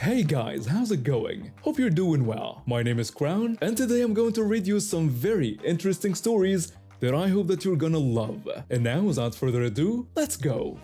Hey guys, how's it going? Hope you're doing well. My name is Crown, and today I'm going to read you some very interesting stories that I hope that you're gonna love. And now, without further ado, let's go!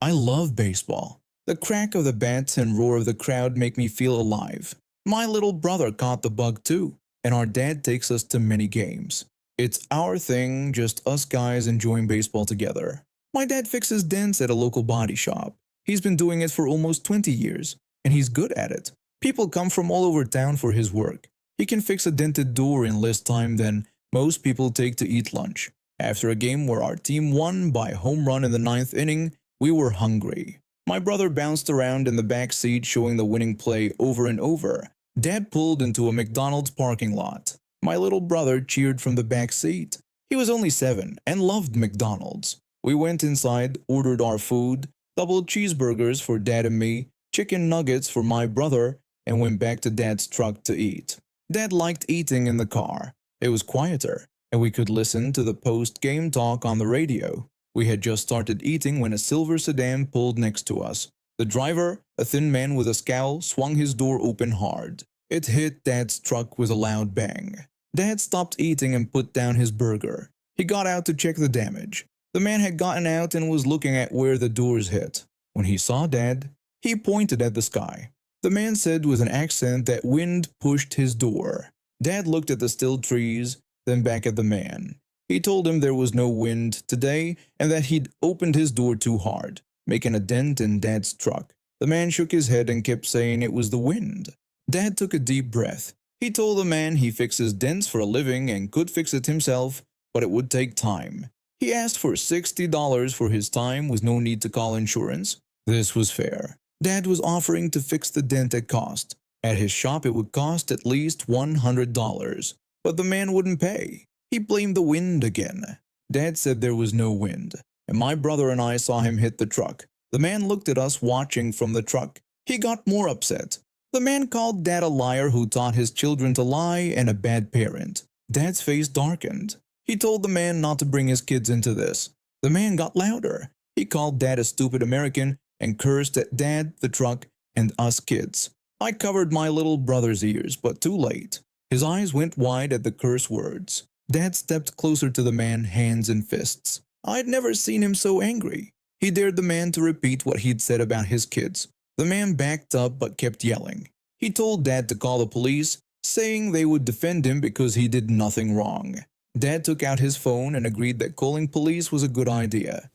I love baseball. The crack of the bats and roar of the crowd make me feel alive. My little brother caught the bug too, and our dad takes us to many games. It's our thing, just us guys enjoying baseball together. My dad fixes dents at a local body shop. He's been doing it for almost 20 years, and he's good at it. People come from all over town for his work. He can fix a dented door in less time than most people take to eat lunch. After a game where our team won by a home run in the ninth inning, we were hungry. My brother bounced around in the back seat showing the winning play over and over. Dad pulled into a McDonald's parking lot. My little brother cheered from the back seat. He was only 7 and loved McDonald's. We went inside, ordered our food, double cheeseburgers for Dad and me, chicken nuggets for my brother, and went back to Dad's truck to eat. Dad liked eating in the car. It was quieter, and we could listen to the post-game talk on the radio. We had just started eating when a silver sedan pulled next to us. The driver, a thin man with a scowl, swung his door open hard. It hit Dad's truck with a loud bang. Dad stopped eating and put down his burger. He got out to check the damage. The man had gotten out and was looking at where the doors hit. When he saw Dad, he pointed at the sky. The man said with an accent that wind pushed his door. Dad looked at the still trees, then back at the man. He told him there was no wind today and that he'd opened his door too hard, making a dent in Dad's truck. The man shook his head and kept saying it was the wind. Dad took a deep breath. He told the man he fixes dents for a living and could fix it himself, but it would take time. He asked for $60 for his time with no need to call insurance. This was fair. Dad was offering to fix the dent at cost. At his shop it would cost at least $100, but the man wouldn't pay. He blamed the wind again. Dad said there was no wind, and my brother and I saw him hit the truck. The man looked at us watching from the truck. He got more upset. The man called Dad a liar who taught his children to lie and a bad parent. Dad's face darkened. He told the man not to bring his kids into this. The man got louder. He called Dad a stupid American and cursed at Dad, the truck, and us kids. I covered my little brother's ears, but too late. His eyes went wide at the curse words. Dad stepped closer to the man, hands in fists. I'd never seen him so angry. He dared the man to repeat what he'd said about his kids. The man backed up but kept yelling. He told Dad to call the police, saying they would defend him because he did nothing wrong. Dad took out his phone and agreed that calling police was a good idea.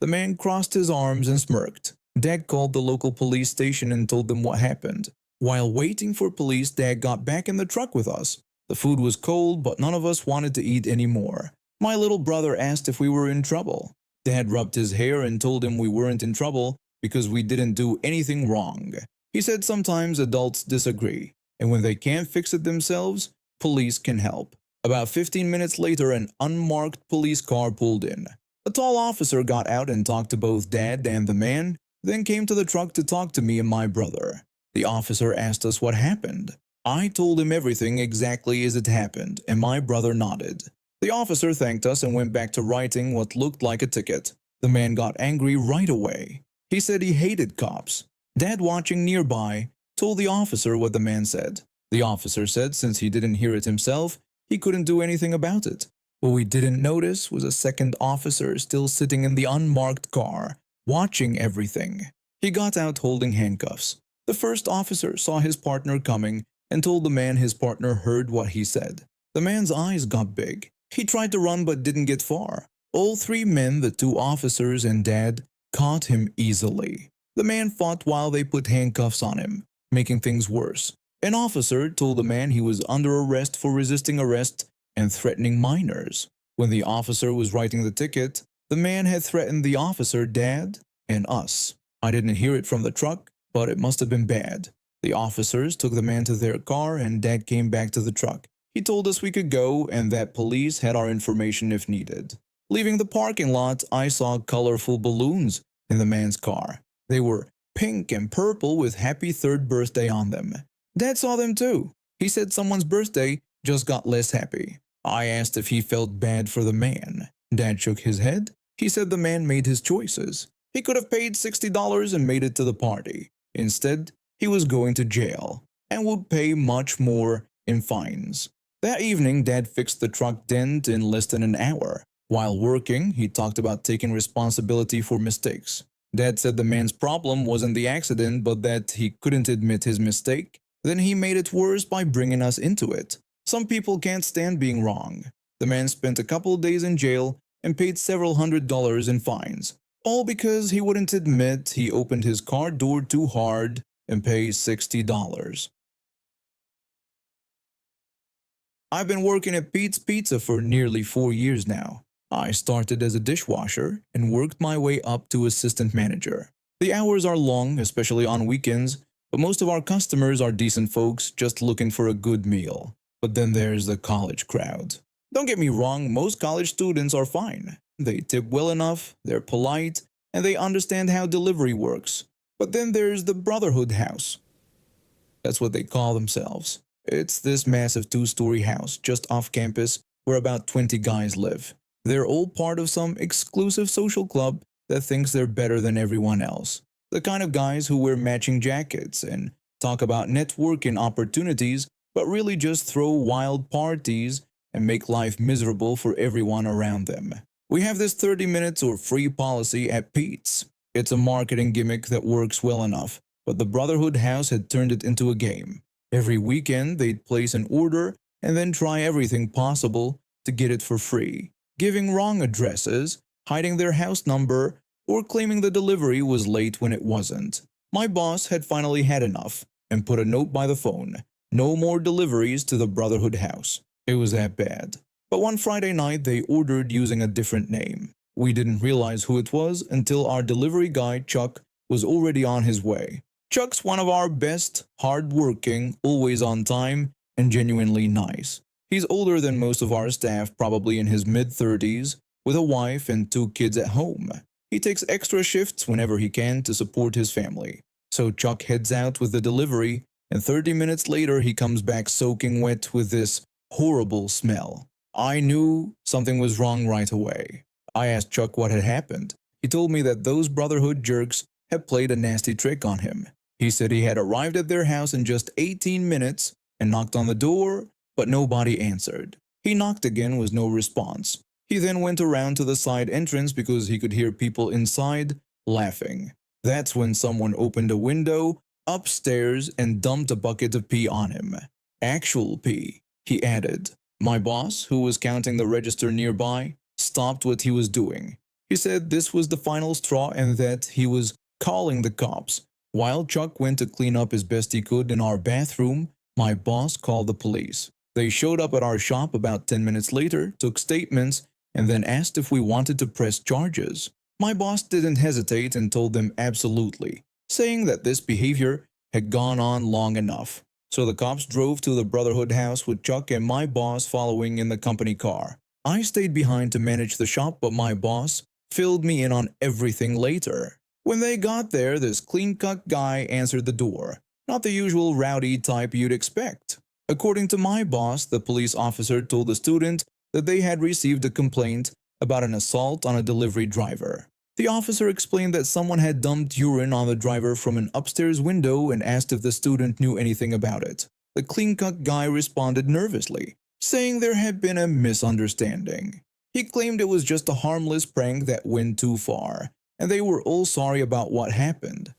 The man crossed his arms and smirked. Dad called the local police station and told them what happened. While waiting for police, Dad got back in the truck with us. The food was cold, but none of us wanted to eat anymore. My little brother asked if we were in trouble. Dad rubbed his hair and told him we weren't in trouble because we didn't do anything wrong. He said sometimes adults disagree, and when they can't fix it themselves, police can help. About 15 minutes later, an unmarked police car pulled in. A tall officer got out and talked to both Dad and the man, then came to the truck to talk to me and my brother. The officer asked us what happened. I told him everything exactly as it happened, and my brother nodded. The officer thanked us and went back to writing what looked like a ticket. The man got angry right away. He said he hated cops. Dad, watching nearby, told the officer what the man said. The officer said since he didn't hear it himself, he couldn't do anything about it. What we didn't notice was a second officer still sitting in the unmarked car, watching everything. He got out holding handcuffs. The first officer saw his partner coming and told the man his partner heard what he said. The man's eyes got big. He tried to run but didn't get far. All 3 men, the 2 officers and Dad, caught him easily. The man fought while they put handcuffs on him, making things worse. An officer told the man he was under arrest for resisting arrest and threatening minors. When the officer was writing the ticket, the man had threatened the officer, Dad, and us. I didn't hear it from the truck, but it must have been bad. The officers took the man to their car and Dad came back to the truck. He told us we could go and that police had our information if needed. Leaving the parking lot, I saw colorful balloons in the man's car. They were pink and purple with happy 3rd birthday on them. Dad saw them too. He said someone's birthday just got less happy. I asked if he felt bad for the man. Dad shook his head. He said the man made his choices. He could have paid $60 and made it to the party. Instead, he was going to jail and would pay much more in fines. That evening, Dad fixed the truck dent in less than an hour. While working, he talked about taking responsibility for mistakes. Dad said the man's problem wasn't the accident, but that he couldn't admit his mistake. Then he made it worse by bringing us into it. Some people can't stand being wrong. The man spent a couple days in jail and paid several $100s in fines, all because he wouldn't admit he opened his car door too hard and paid $60. I've been working at Pete's Pizza for nearly 4 years now. I started as a dishwasher and worked my way up to assistant manager. The hours are long, especially on weekends, but most of our customers are decent folks just looking for a good meal. But then there's the college crowd. Don't get me wrong, most college students are fine. They tip well enough, they're polite, and they understand how delivery works. But then there's the Brotherhood House. That's what they call themselves. It's this massive 2-story house just off campus where about 20 guys live. They're all part of some exclusive social club that thinks they're better than everyone else. The kind of guys who wear matching jackets and talk about networking opportunities, but really just throw wild parties and make life miserable for everyone around them. We have this 30 minutes or free policy at Pete's. It's a marketing gimmick that works well enough, but the Brotherhood House had turned it into a game. Every weekend, they'd place an order and then try everything possible to get it for free, giving wrong addresses, hiding their house number, or claiming the delivery was late when it wasn't. My boss had finally had enough and put a note by the phone: no more deliveries to the Brotherhood House. It was that bad. But one Friday night, they ordered using a different name. We didn't realize who it was until our delivery guy, Chuck, was already on his way. Chuck's one of our best, hard-working, always on time, and genuinely nice. He's older than most of our staff, probably in his mid-30s, with a wife and 2 kids at home. He takes extra shifts whenever he can to support his family. So Chuck heads out with the delivery, and 30 minutes later he comes back soaking wet with this horrible smell. I knew something was wrong right away. I asked Chuck what had happened. He told me that those Brotherhood jerks had played a nasty trick on him. He said he had arrived at their house in just 18 minutes and knocked on the door, but nobody answered. He knocked again with no response. He then went around to the side entrance because he could hear people inside laughing. That's when someone opened a window upstairs and dumped a bucket of pee on him. Actual pee, he added. My boss, who was counting the register nearby, stopped what he was doing. He said this was the final straw and that he was calling the cops. While Chuck went to clean up as best he could in our bathroom, my boss called the police. They showed up at our shop about 10 minutes later, took statements, and then asked if we wanted to press charges. My boss didn't hesitate and told them absolutely, saying that this behavior had gone on long enough. So the cops drove to the Brotherhood House with Chuck and my boss following in the company car. I stayed behind to manage the shop, but my boss filled me in on everything later. When they got there, this clean-cut guy answered the door. Not the usual rowdy type you'd expect. According to my boss, the police officer told the student that they had received a complaint about an assault on a delivery driver. The officer explained that someone had dumped urine on the driver from an upstairs window and asked if the student knew anything about it. The clean-cut guy responded nervously, saying there had been a misunderstanding. He claimed it was just a harmless prank that went too far, and they were all sorry about what happened.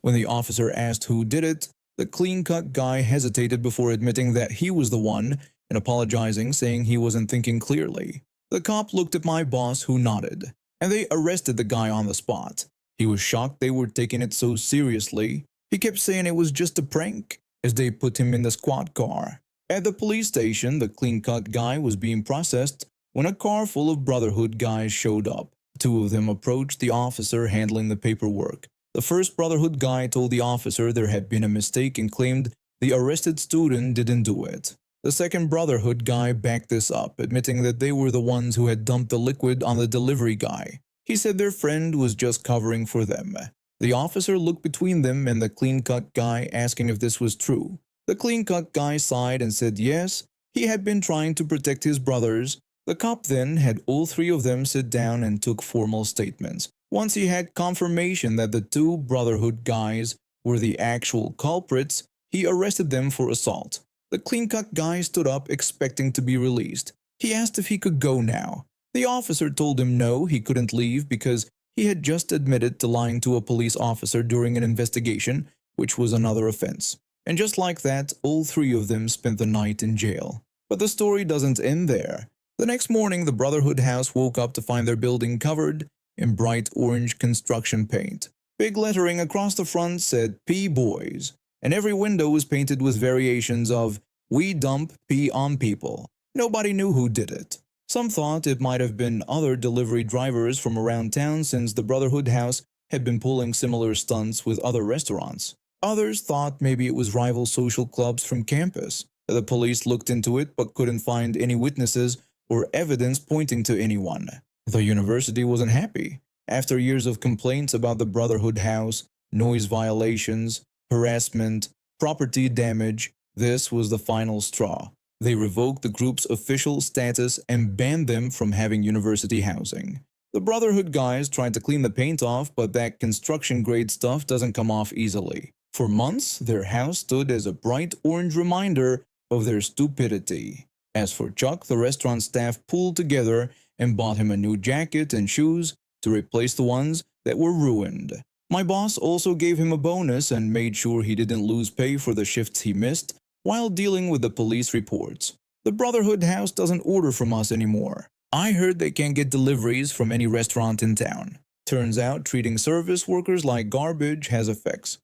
When the officer asked who did it, the clean-cut guy hesitated before admitting that he was the one and apologizing, saying he wasn't thinking clearly. The cop looked at my boss, who nodded, and they arrested the guy on the spot. He was shocked they were taking it so seriously. He kept saying it was just a prank, as they put him in the squad car. At the police station, the clean-cut guy was being processed when a car full of Brotherhood guys showed up. 2 of them approached the officer handling the paperwork. The first Brotherhood guy told the officer there had been a mistake and claimed the arrested student didn't do it. The second Brotherhood guy backed this up, admitting that they were the ones who had dumped the liquid on the delivery guy. He said their friend was just covering for them. The officer looked between them and the clean-cut guy, asking if this was true. The clean-cut guy sighed and said yes, he had been trying to protect his brothers. The cop then had all three of them sit down and took formal statements. Once he had confirmation that the two Brotherhood guys were the actual culprits, he arrested them for assault. The clean-cut guy stood up expecting to be released. He asked if he could go now. The officer told him no, he couldn't leave because he had just admitted to lying to a police officer during an investigation, which was another offense. And just like that, all three of them spent the night in jail. But the story doesn't end there. The next morning, the Brotherhood house woke up to find their building covered in bright orange construction paint. Big lettering across the front said P Boys, and every window was painted with variations of "We dump pee on people." Nobody knew who did it. Some thought it might have been other delivery drivers from around town since the Brotherhood house had been pulling similar stunts with other restaurants. Others thought maybe it was rival social clubs from campus. The police looked into it but couldn't find any witnesses or evidence pointing to anyone. The university wasn't happy. After years of complaints about the Brotherhood house, noise violations, harassment, property damage, this was the final straw. They revoked the group's official status and banned them from having university housing. The Brotherhood guys tried to clean the paint off, but that construction-grade stuff doesn't come off easily. For months, their house stood as a bright orange reminder of their stupidity. As for Chuck, the restaurant staff pulled together and bought him a new jacket and shoes to replace the ones that were ruined. My boss also gave him a bonus and made sure he didn't lose pay for the shifts he missed while dealing with the police reports. The Brotherhood house doesn't order from us anymore. I heard they can't get deliveries from any restaurant in town. Turns out treating service workers like garbage has effects.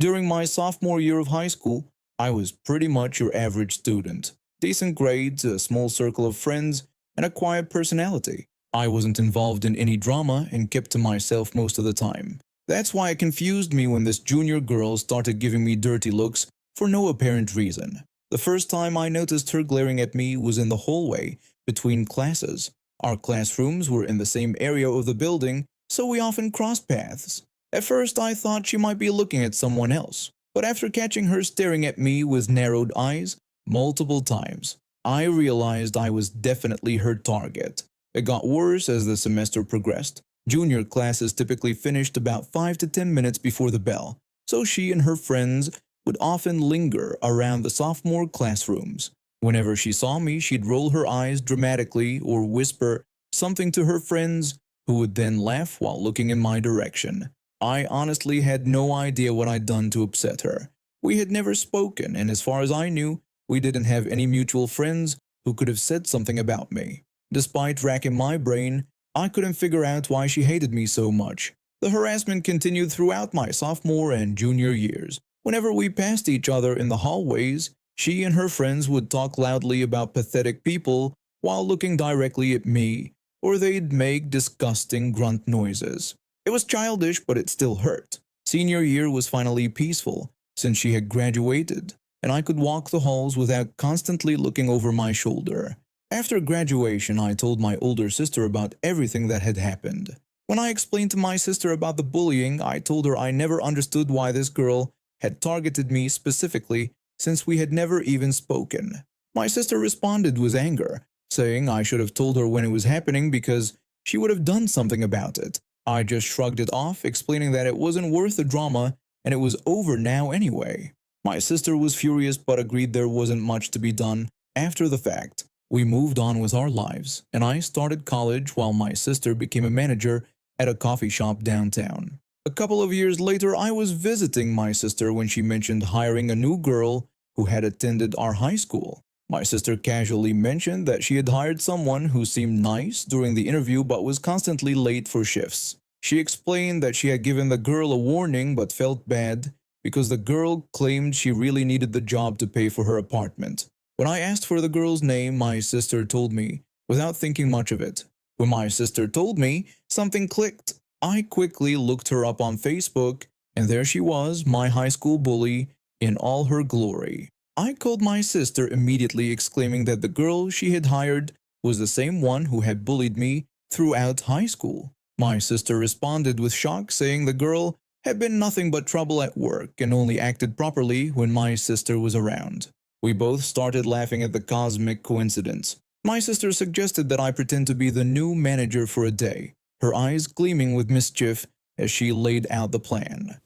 During my sophomore year of high school, I was pretty much your average student. Decent grades, a small circle of friends, and a quiet personality. I wasn't involved in any drama and kept to myself most of the time. That's why it confused me when this junior girl started giving me dirty looks for no apparent reason. The first time I noticed her glaring at me was in the hallway between classes. Our classrooms were in the same area of the building, so we often crossed paths. At first I thought she might be looking at someone else, but after catching her staring at me with narrowed eyes multiple times, I realized I was definitely her target. It got worse as the semester progressed. Junior classes typically finished about 5 to 10 minutes before the bell, so she and her friends would often linger around the sophomore classrooms. Whenever she saw me, she'd roll her eyes dramatically or whisper something to her friends, who would then laugh while looking in my direction. I honestly had no idea what I'd done to upset her. We had never spoken, and as far as I knew, we didn't have any mutual friends who could have said something about me. Despite racking my brain, I couldn't figure out why she hated me so much. The harassment continued throughout my sophomore and junior years. Whenever we passed each other in the hallways, she and her friends would talk loudly about pathetic people while looking directly at me, or they'd make disgusting grunt noises. It was childish, but it still hurt. Senior year was finally peaceful, since she had graduated, and I could walk the halls without constantly looking over my shoulder. After graduation, I told my older sister about everything that had happened. When I explained to my sister about the bullying, I told her I never understood why this girl had targeted me specifically since we had never even spoken. My sister responded with anger, saying I should have told her when it was happening because she would have done something about it. I just shrugged it off, explaining that it wasn't worth the drama and it was over now anyway. My sister was furious but agreed there wasn't much to be done after the fact. We moved on with our lives, and I started college while my sister became a manager at a coffee shop downtown. A couple of years later, I was visiting my sister when she mentioned hiring a new girl who had attended our high school. My sister casually mentioned that she had hired someone who seemed nice during the interview but was constantly late for shifts. She explained that she had given the girl a warning but felt bad because the girl claimed she really needed the job to pay for her apartment. When I asked for the girl's name, my sister told me, without thinking much of it. When my sister told me, something clicked. I quickly looked her up on Facebook, and there she was, my high school bully, in all her glory. I called my sister immediately, exclaiming that the girl she had hired was the same one who had bullied me throughout high school. My sister responded with shock, saying the girl had been nothing but trouble at work and only acted properly when my sister was around. We both started laughing at the cosmic coincidence. My sister suggested that I pretend to be the new manager for a day, her eyes gleaming with mischief as she laid out the plan.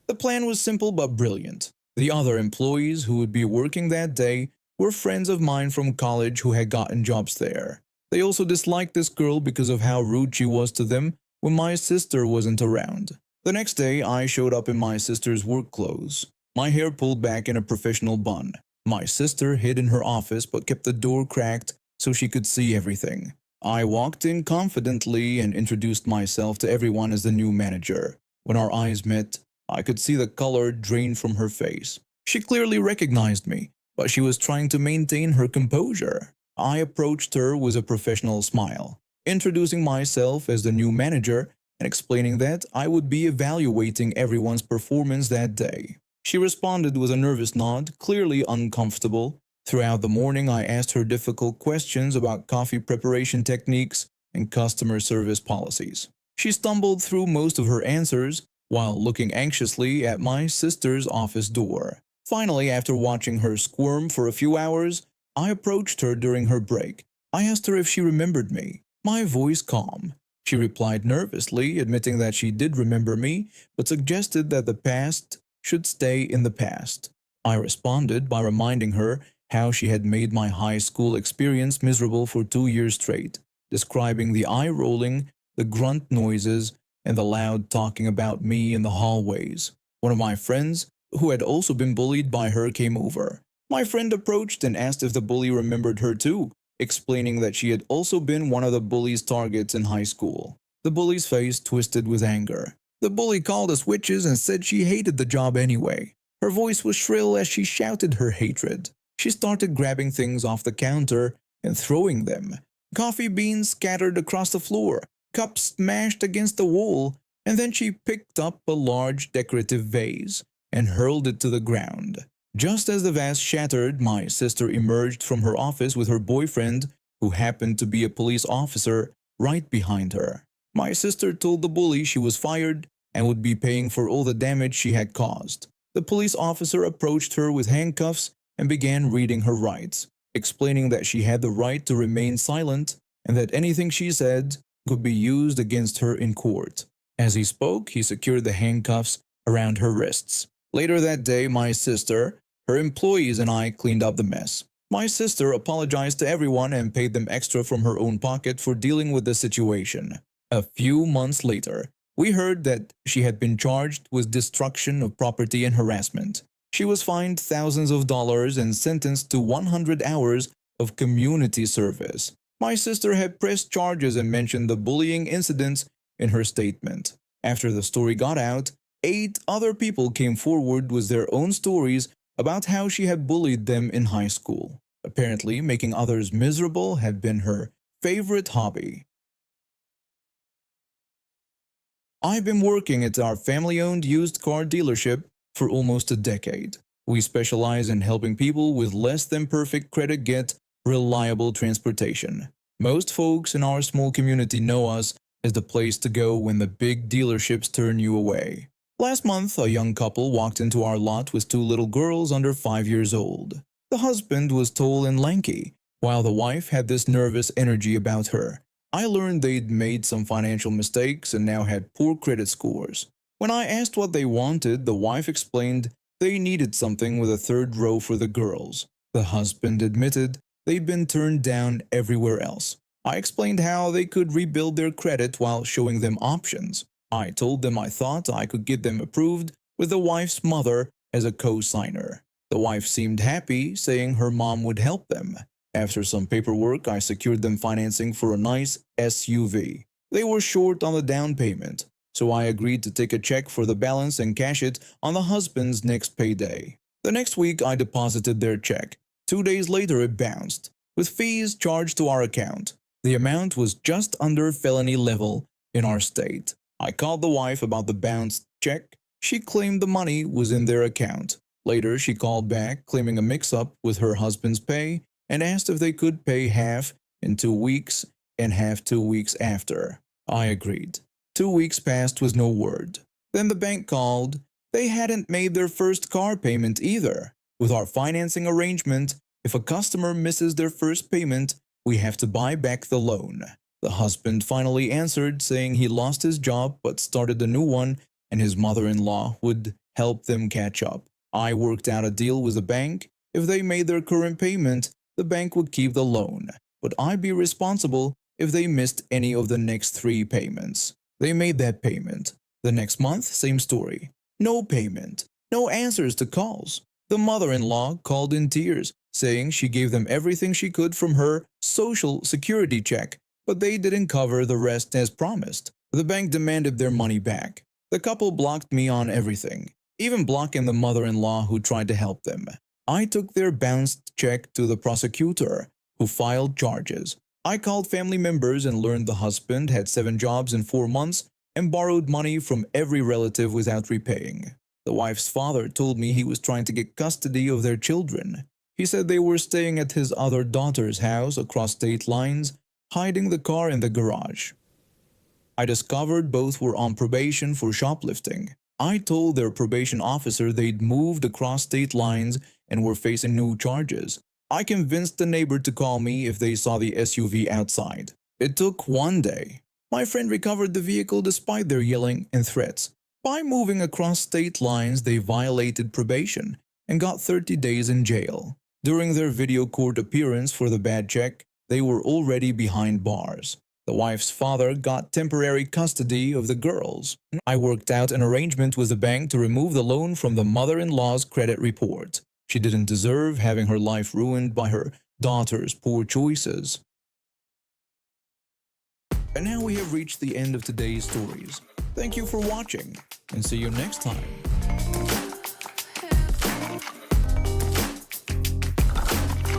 The plan was simple but brilliant. The other employees who would be working that day were friends of mine from college who had gotten jobs there. They also disliked this girl because of how rude she was to them when my sister wasn't around. The next day, I showed up in my sister's work clothes, my hair pulled back in a professional bun. My sister hid in her office but kept the door cracked so she could see everything. I walked in confidently and introduced myself to everyone as the new manager. When our eyes met, I could see the color drain from her face. She clearly recognized me, but she was trying to maintain her composure. I approached her with a professional smile, introducing myself as the new manager and explaining that I would be evaluating everyone's performance that day. She responded with a nervous nod, clearly uncomfortable. Throughout the morning, I asked her difficult questions about coffee preparation techniques and customer service policies. She stumbled through most of her answers while looking anxiously at my sister's office door. Finally, after watching her squirm for a few hours, I approached her during her break. I asked her if she remembered me, my voice calm. She replied nervously, admitting that she did remember me, but suggested that the past should stay in the past. I responded by reminding her how she had made my high school experience miserable for 2 years straight, describing the eye-rolling, the grunt noises, and the loud talking about me in the hallways. One of my friends, who had also been bullied by her, came over. My friend approached and asked if the bully remembered her too, explaining that she had also been one of the bully's targets in high school. The bully's face twisted with anger. The bully called us witches and said she hated the job anyway. Her voice was shrill as she shouted her hatred. She started grabbing things off the counter and throwing them. Coffee beans scattered across the floor, cups smashed against the wall, and then she picked up a large decorative vase and hurled it to the ground. Just as the vase shattered, my sister emerged from her office with her boyfriend, who happened to be a police officer, right behind her. My sister told the bully she was fired and would be paying for all the damage she had caused. The police officer approached her with handcuffs and began reading her rights, explaining that she had the right to remain silent and that anything she said could be used against her in court. As he spoke, he secured the handcuffs around her wrists. Later that day, my sister, her employees, and I cleaned up the mess. My sister apologized to everyone and paid them extra from her own pocket for dealing with the situation. A few months later, we heard that she had been charged with destruction of property and harassment. She was fined thousands of dollars and sentenced to 100 hours of community service. My sister had pressed charges and mentioned the bullying incidents in her statement. After the story got out, 8 other people came forward with their own stories about how she had bullied them in high school. Apparently, making others miserable had been her favorite hobby. I've been working at our family-owned used car dealership for almost a decade. We specialize in helping people with less than perfect credit get reliable transportation. Most folks in our small community know us as the place to go when the big dealerships turn you away. Last month, a young couple walked into our lot with 2 little girls under 5 years old. The husband was tall and lanky, while the wife had this nervous energy about her. I learned they'd made some financial mistakes and now had poor credit scores. When I asked what they wanted, the wife explained they needed something with a 3rd row for the girls. The husband admitted they'd been turned down everywhere else. I explained how they could rebuild their credit while showing them options. I told them I thought I could get them approved with the wife's mother as a co-signer. The wife seemed happy, saying her mom would help them. After some paperwork, I secured them financing for a nice SUV. They were short on the down payment, so I agreed to take a check for the balance and cash it on the husband's next payday. The next week, I deposited their check. 2 days later, it bounced, with fees charged to our account. The amount was just under felony level in our state. I called the wife about the bounced check. She claimed the money was in their account. Later, she called back, claiming a mix-up with her husband's pay, and asked if they could pay half in 2 weeks and half 2 weeks after. I agreed. 2 weeks passed with no word. Then the bank called. They hadn't made their first car payment either. With our financing arrangement, if a customer misses their first payment, we have to buy back the loan. The husband finally answered, saying he lost his job but started a new one and his mother-in-law would help them catch up. I worked out a deal with the bank. If they made their current payment, the bank would keep the loan, but I'd be responsible if they missed any of the next 3 payments. They made that payment. The next month, same story. No payment. No answers to calls. The mother-in-law called in tears, saying she gave them everything she could from her social security check, but they didn't cover the rest as promised. The bank demanded their money back. The couple blocked me on everything, even blocking the mother-in-law who tried to help them. I took their bounced check to the prosecutor, who filed charges. I called family members and learned the husband had 7 jobs in 4 months and borrowed money from every relative without repaying. The wife's father told me he was trying to get custody of their children. He said they were staying at his other daughter's house across state lines, hiding the car in the garage. I discovered both were on probation for shoplifting. I told their probation officer they'd moved across state lines and were facing new charges. I convinced the neighbor to call me if they saw the SUV outside. It took 1 day. My friend recovered the vehicle despite their yelling and threats. By moving across state lines, they violated probation and got 30 days in jail. During their video court appearance for the bad check, they were already behind bars. The wife's father got temporary custody of the girls. I worked out an arrangement with the bank to remove the loan from the mother-in-law's credit report. She didn't deserve having her life ruined by her daughter's poor choices. And now we have reached the end of today's stories. Thank you for watching, and see you next time.